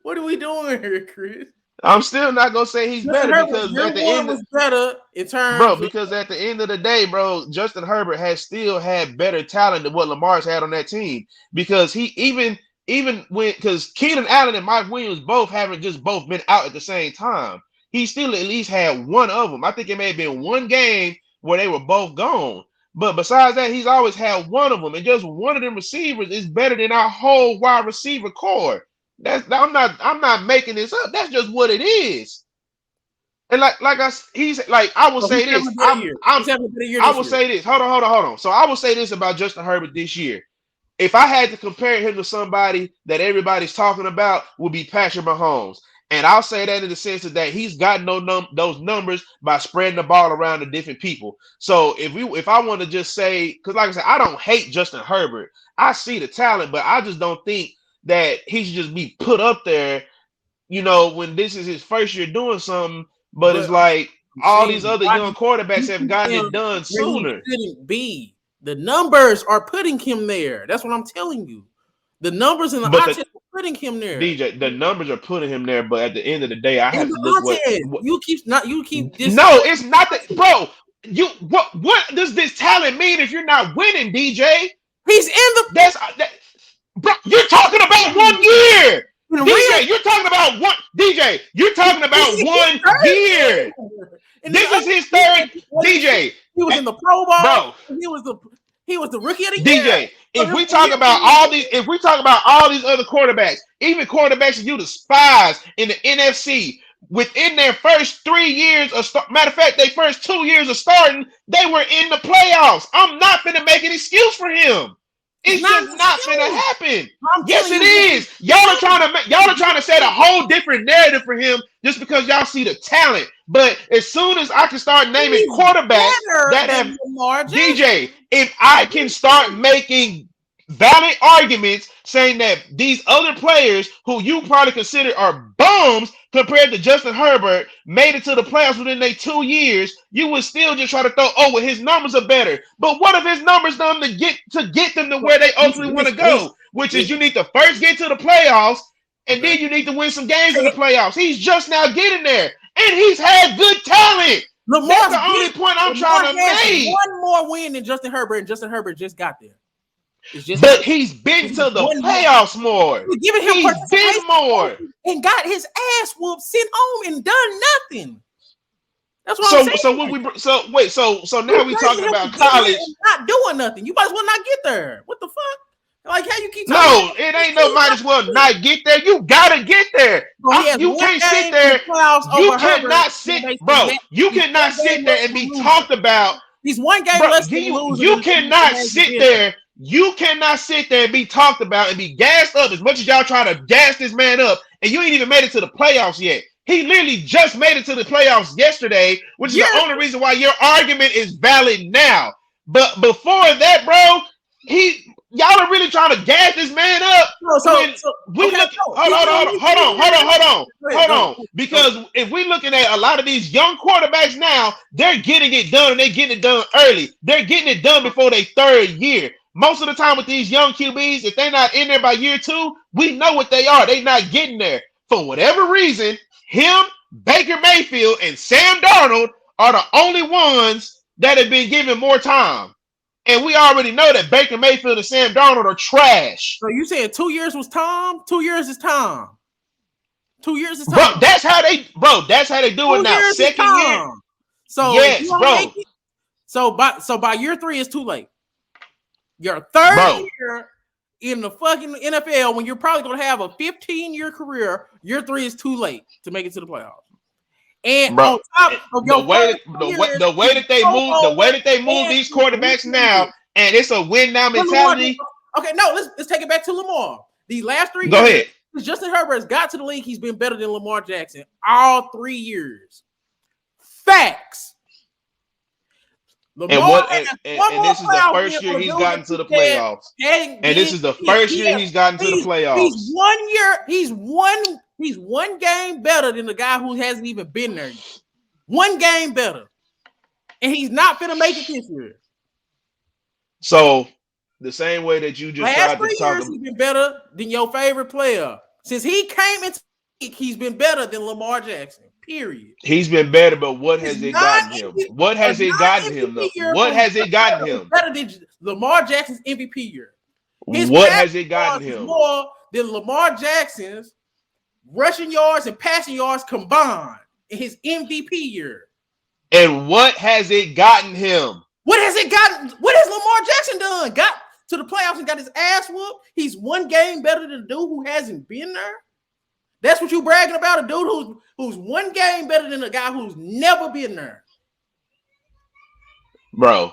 What are we doing here, Chris? I'm still not gonna say he's better because at the end was better in terms, bro. Because at the end of the day, bro, Justin Herbert has still had better talent than what Lamar's had on that team. Because he even when because Keenan Allen and Mike Williams both haven't just both been out at the same time. He still at least had one of them. I think it may have been one game where they were both gone. But besides that, he's always had one of them, and just one of them receivers is better than our whole wide receiver core. I'm not making this up. That's just what it is. And I will say this. I will say this. Hold on. So I will say this about Justin Herbert this year. If I had to compare him to somebody that everybody's talking about, would be Patrick Mahomes. And I'll say that in the sense that he's gotten those numbers by spreading the ball around to different people. So if I want to just say, because like I said, I don't hate Justin Herbert. I see the talent, but I just don't think that he should just be put up there, when this is his first year doing something. But it's like all these other young quarterbacks have gotten it done sooner. Shouldn't be. The numbers are putting him there. That's what I'm telling you. The numbers in the odds are putting him there. DJ, the numbers are putting him there, but at the end of the day, I have to look what you keep. No, it's not that, bro. What does this talent mean if you're not winning, DJ? He's in the. Bro, you're talking about 1 year. DJ, you're talking about one. DJ, you're talking about 1 year. This is his third. DJ, he was in the Pro Bowl. Bro, he was the rookie of the year. DJ, if we talk about all these other quarterbacks, even quarterbacks that you despise in the NFC, within their first 3 years matter of fact, their first 2 years of starting, they were in the playoffs. I'm not gonna make an excuse for him. It's just not gonna happen. Yes, it is. Y'all are trying to set a whole different narrative for him just because y'all see the talent. But as soon as I can start naming quarterbacks that have DJ, if I can start making valid arguments saying that these other players who you probably consider are bums compared to Justin Herbert made it to the playoffs within their 2 years, you would still just try to throw, oh, well, his numbers are better. But what if his numbers done to get them to where they ultimately want to go, which is you need to first get to the playoffs and then you need to win some games in the playoffs. He's just now getting there, and he's had good talent. That's the only point I'm trying to make. One more win than Justin Herbert, and Justin Herbert just got there. But he's been to the playoffs more. He's been more and got his ass whooped, sent home, and done nothing. That's what I'm saying. So now we talking about college, not doing nothing. You might as well not get there. What the fuck? Like how you keep talking? No, it ain't no might as well not get there. You gotta get there. You can't sit there. You cannot sit, bro. You cannot sit there and be talked about. He's one game less than losing. You cannot sit there. You cannot sit there and be talked about and be gassed up as much as y'all try to gas this man up, and you ain't even made it to the playoffs yet. He literally just made it to the playoffs yesterday, which is the only reason why your argument is valid now. But before that, bro, y'all are really trying to gas this man up. Hold on. Because if we're looking at a lot of these young quarterbacks now, they're getting it done and they're getting it done early. They're getting it done before their third year. Most of the time with these young QBs, if they're not in there by year 2, we know what they are. They're not getting there. For whatever reason, him, Baker Mayfield, and Sam Darnold are the only ones that have been given more time. And we already know that Baker Mayfield and Sam Darnold are trash. So you saying 2 years was Tom? 2 years is Tom. 2 years is Tom. That's how they do it now. Second year. So yes, bro. So by year 3 it's too late. Your third year in the fucking NFL, when you're probably gonna have a 15-year career, year 3 is too late to make it to the playoffs. And on top of the way that they move these quarterbacks now, and it's a win now mentality. Okay, no, let's take it back to Lamar. These last 3 years, go ahead. Justin Herbert has got to the league. He's been better than Lamar Jackson all 3 years. Facts. Lamar, and this is the first year he's gotten to the playoffs. And this is the first year he's gotten to the playoffs. He's one game better than the guy who hasn't even been there yet. One game better. And he's not going to make it this year. So, the same way that you just tried to talk about. He's been better than your favorite player. Since he came into the league, he's been better than Lamar Jackson. Period. He's been better, but what has it gotten him? What has it gotten him, though? What has it gotten him? Better than Lamar Jackson's MVP year. What has it gotten him? More than Lamar Jackson's rushing yards and passing yards combined in his MVP year. And what has it gotten him? What has it gotten? What has Lamar Jackson done? Got to the playoffs and got his ass whooped? He's one game better than the dude who hasn't been there? That's what you bragging about? A dude who's one game better than a guy who's never been there. Bro,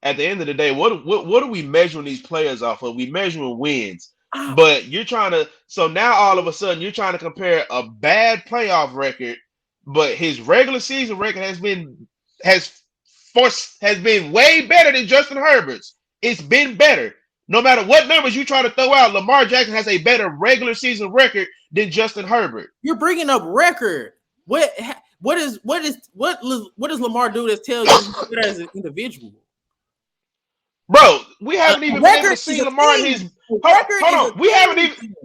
at the end of the day, what are we measuring these players off of? We measuring wins. But you're trying to, so now all of a sudden you're trying to compare a bad playoff record, but his regular season record has been way better than Justin Herbert's. It's been better. No matter what numbers you try to throw out, Lamar Jackson has a better regular season record than Justin Herbert. You're bringing up record. What does Lamar do that tells you he's good as an individual? Bro, we haven't even been able to see Lamar in his. Hold on. We haven't even.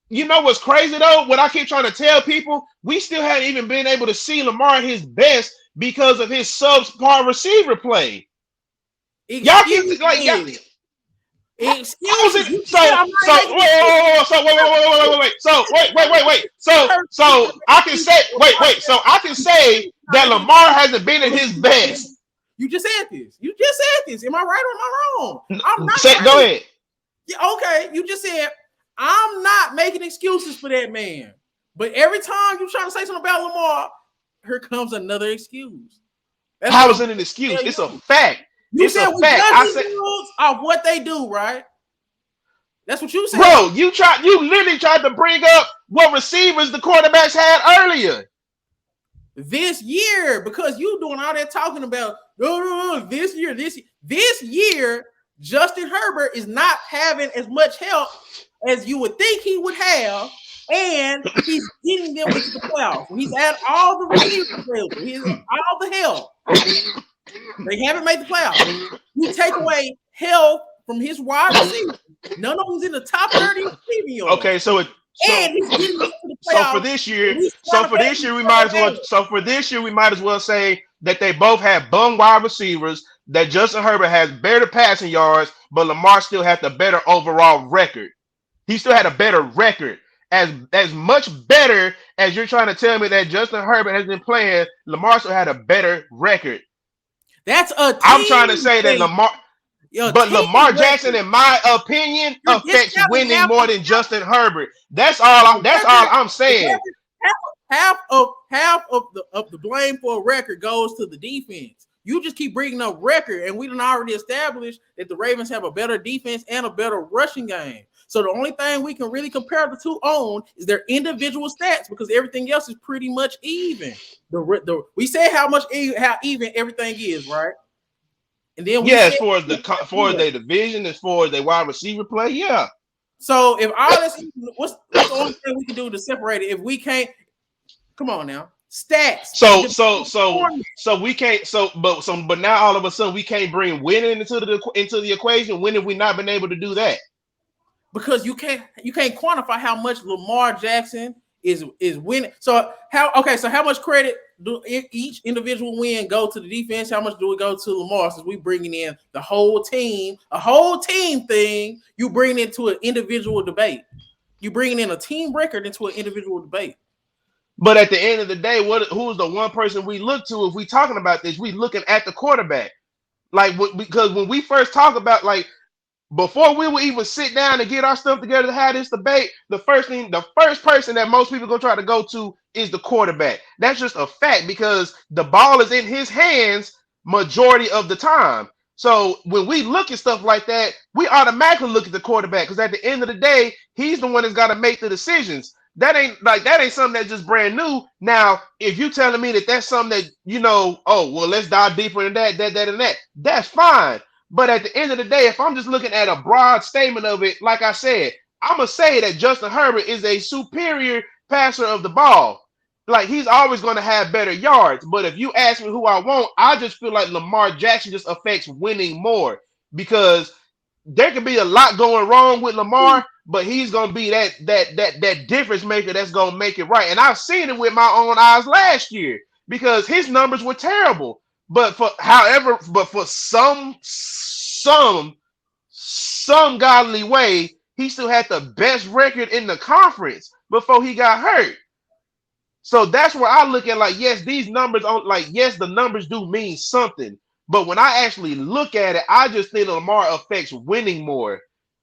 You know what's crazy though? What I keep trying to tell people, we still haven't even been able to see Lamar at his best because of his subpar receiver play. Y'all keep like. Wait. So I can say, So I can say that Lamar hasn't been at his best. You just said this. Am I right or am I wrong? I'm not. Go ahead. Yeah, okay. You just said I'm not making excuses for that man. But every time you try to say something about Lamar, here comes another excuse. How is it an excuse? It's a fact. You said we judge of what they do, right? That's what you said. Bro, you literally tried to bring up what receivers the quarterbacks had earlier. This year, because you doing all that talking about this year, Justin Herbert is not having as much help as you would think he would have, and he's getting them into the playoffs. He's had all the receivers available. He's all the help. They haven't made the playoffs. You take away help from his wide receivers. None of them's in the top 30 receiving yards. Okay, so for this year, we might as well say that they both have bum wide receivers. That Justin Herbert has better passing yards, but Lamar still had the better overall record. He still had a better record. As much better as you're trying to tell me that Justin Herbert has been playing, Lamar still had a better record. That's a team I'm trying to say that Lamar Jackson, in my opinion, affects winning more than Justin Herbert. That's all I'm saying. Half of the blame for a record goes to the defense. You just keep bringing up record, and we done already established that the Ravens have a better defense and a better rushing game. So the only thing we can really compare the two on is their individual stats, because everything else is pretty much even. We say how even everything is, right? And then as far as the division, as far as the wide receiver play, yeah. So if all this, what's the only thing we can do to separate it? If we can't, come on now, stats. But now all of a sudden we can't bring winning into the equation. When have we not been able to do that? Because you can't quantify how much Lamar Jackson is winning. So how much credit do each individual win go to the defense? How much do we go to Lamar, since we bringing in the whole team, a whole team thing? You bring it into an individual debate. You bringing in a team record into an individual debate. But at the end of the day, who's the one person we look to if we talking about this? We looking at the quarterback, because when we first talk about, before we would even sit down and get our stuff together to have this debate, the first person that most people gonna try to go to is the quarterback. That's just a fact, because the ball is in his hands majority of the time. So when we look at stuff like that, we automatically look at the quarterback, because at the end of the day, he's the one that's got to make the decisions. That ain't something that's just brand new. Now, if you telling me that that's something that let's dive deeper into that and that, that's fine. But at the end of the day, if I'm just looking at a broad statement of it, like I said, I'm going to say that Justin Herbert is a superior passer of the ball. He's always going to have better yards. But if you ask me who I want, I just feel like Lamar Jackson just affects winning more, because there could be a lot going wrong with Lamar, but he's going to be that difference maker that's going to make it right. And I've seen it with my own eyes last year, because his numbers were terrible. But for some godly way, he still had the best record in the conference before he got hurt. So that's where I look at, yes, these numbers yes, the numbers do mean something. But when I actually look at it, I just think Lamar affects winning more,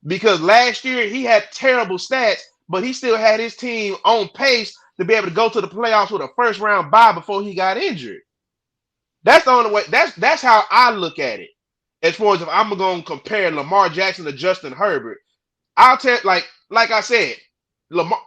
because last year he had terrible stats, but he still had his team on pace to be able to go to the playoffs with a first round bye before he got injured. That's the only way. That's how I look at it. As far as if I'm going to compare Lamar Jackson to Justin Herbert, I'll tell, like I said,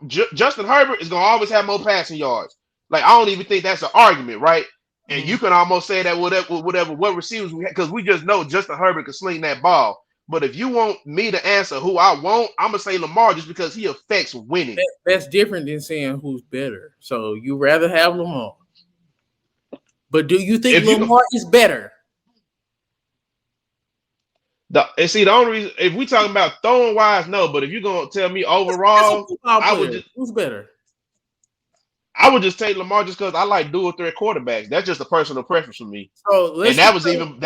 Justin Herbert is going to always have more passing yards. I don't even think that's an argument, right? And you can almost say that what receivers we have, because we just know Justin Herbert can sling that ball. But if you want me to answer who I want, I'm going to say Lamar, just because he affects winning. That's different than saying who's better. So you rather have Lamar. But do you think Lamar is better? The only reason, if we talking about throwing wise, no. But if you're gonna tell me overall, who's better? I would just take Lamar, just because I like dual threat quarterbacks. That's just a personal preference for me. That was even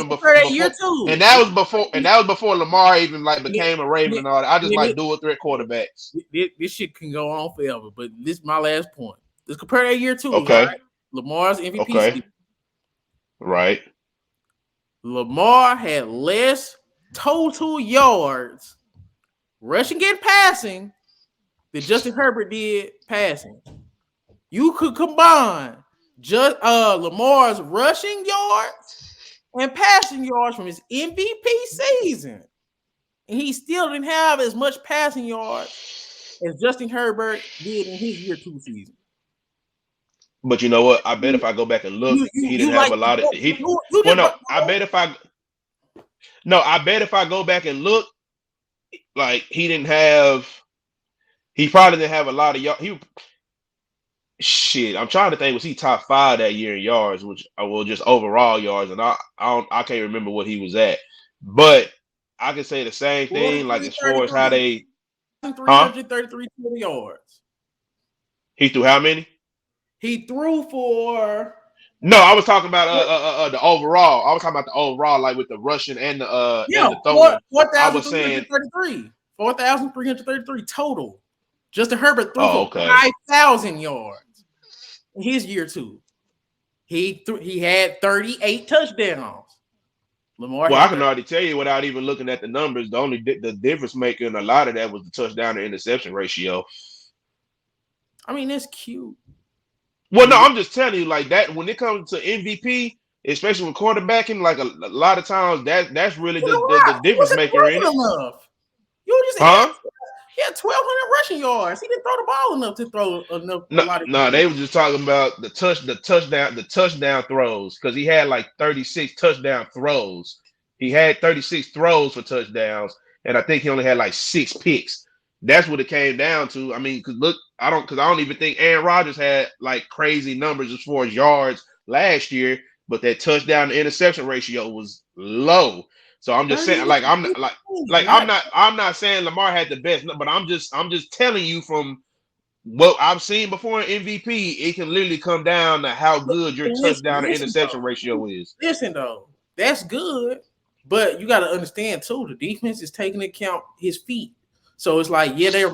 before that year too. And that was before Lamar even became a Raven and all that. I just like dual threat quarterbacks. This shit can go on forever, but this is my last point. Let's compare that year too. Okay. Right? Lamar's MVP season. Right. Lamar had less total yards rushing and passing than Justin Herbert did passing. You could combine Lamar's rushing yards and passing yards from his MVP season. and he still didn't have as much passing yards as Justin Herbert did in his year 2 season. But you know what? I bet if I go back and look, he didn't have a lot of. I bet if I go back and look, like he didn't have. He probably didn't have a lot of yards. I'm trying to think. Was he top 5 that year in yards? Which well, just overall yards, and I can't remember what he was at. But I can say the same thing. Like as far as how they 333 total yards. He threw how many? He threw for. No, I was talking about the overall. I was talking about the overall, like with the rushing and the and the throwing. 4,333 total. Justin Herbert threw for 5,000 yards in his year 2. He had 38 touchdowns. Lamar. Well, I can already tell you without even looking at the numbers. The difference maker in a lot of that was the touchdown to interception ratio. I mean, that's cute. Well, no, I'm just telling you, like that. When it comes to MVP, especially with quarterbacking, like a lot of times that's really the difference maker in it. You just he had 1,200 rushing yards. He didn't throw the ball enough to throw enough. No, they were just talking about the touchdown throws because he had like 36 touchdown throws. He had 36 throws for touchdowns, and I think he only had like 6 picks. That's what it came down to. I mean, because I don't even think Aaron Rodgers had like crazy numbers as far as yards last year, but that touchdown to interception ratio was low. So I'm just saying, like I'm not saying Lamar had the best, but I'm just telling you from what I've seen before in MVP, it can literally come down to how good your touchdown to interception ratio is. Listen though, that's good, but you got to understand too, the defense is taking into account his feet. So it's like, yeah, they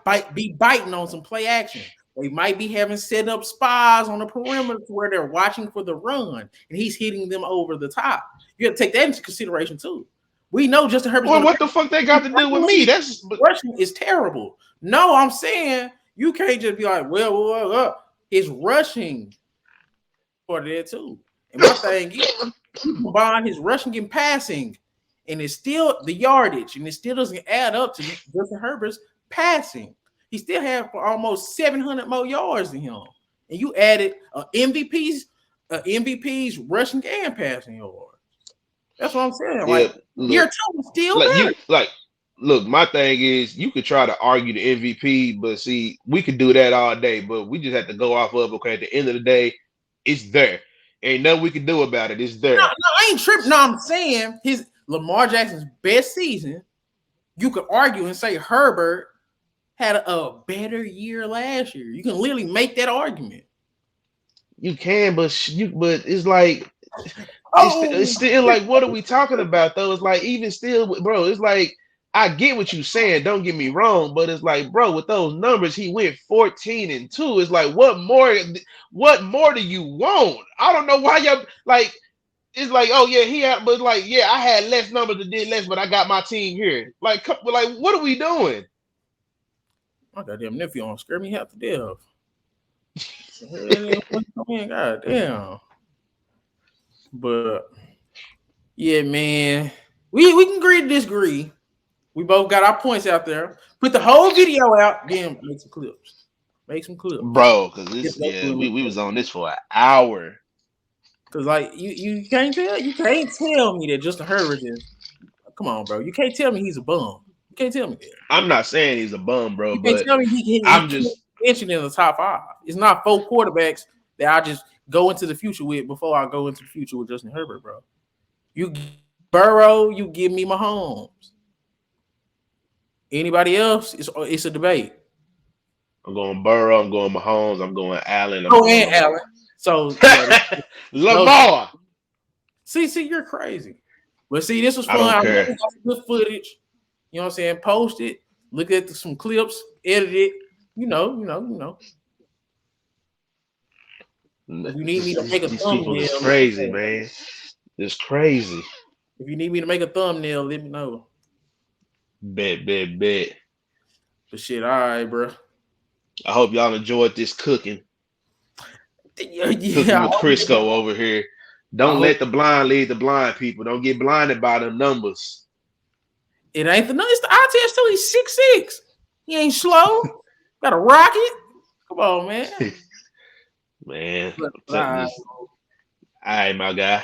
might be biting on some play action. They might be having set up spies on the perimeter where they're watching for the run, and he's hitting them over the top. You got to take that into consideration too. We know Justin Herbert. Well, what the fuck they got to do with me? That's rushing is terrible. No, I'm saying you can't just be like, well, it's rushing for there too. And my thing is, you combine his rushing and passing, and it's still the yardage, and it still doesn't add up to Justin Herbert's passing. He still had almost 700 more yards than him, and you added MVP's rushing and passing yards. That's what I'm saying. Yeah, like year 2 is still there. Look, my thing is you could try to argue the MVP, but see, we could do that all day, but we just have to go off of okay. At the end of the day, it's there. Ain't nothing we can do about it. It's there. No, I ain't tripping. No, I'm saying his Lamar Jackson's best season. You could argue and say Herbert had a better year last year. You can literally make that argument. You can, but it's like it's still like, what are we talking about though? It's like even still, bro. It's like I get what you're saying. Don't get me wrong, but it's like, bro, with those numbers, he went 14-2. It's like, what more do you want? I don't know why y'all like. It's like, oh yeah, he had, but like, yeah, I had less numbers that did less, but I got my team here. Like, what are we doing? My goddamn nephew on scare me half to death. God damn. But yeah, man, we can agree to disagree. We both got our points out there. Put the whole video out, then make some clips. Make some clips, bro. Because we was on this for an hour. Because like you can't tell me that Justin Herbert is. Come on, bro. You can't tell me he's a bum. You can't tell me that. I'm not saying he's a bum, bro. You can't tell me he mentioned in the top 5. It's not 4 quarterbacks that I just go into the future with before I go into the future with Justin Herbert, bro. You Burrow, you give me Mahomes. Anybody else? It's a debate. I'm going Burrow. I'm going Mahomes. I'm going Allen. And Allen. So Lamar. See, you're crazy. But see, this was fun. I got some good footage. You know what I'm saying? Post it. Look at some clips. Edit it. You know. If you need me to make a thumbnail, it's crazy, man. It's crazy. If you need me to make a thumbnail, let me know. Bet. But shit, all right, bro. I hope y'all enjoyed this cooking. Yeah, cooking with Crisco over here. Don't let the blind lead the blind, people. Don't get blinded by the numbers. It ain't the it's the eye test too. He's 6'6". He ain't slow. Got a rocket. Come on, man. Man, But, all right, my guy.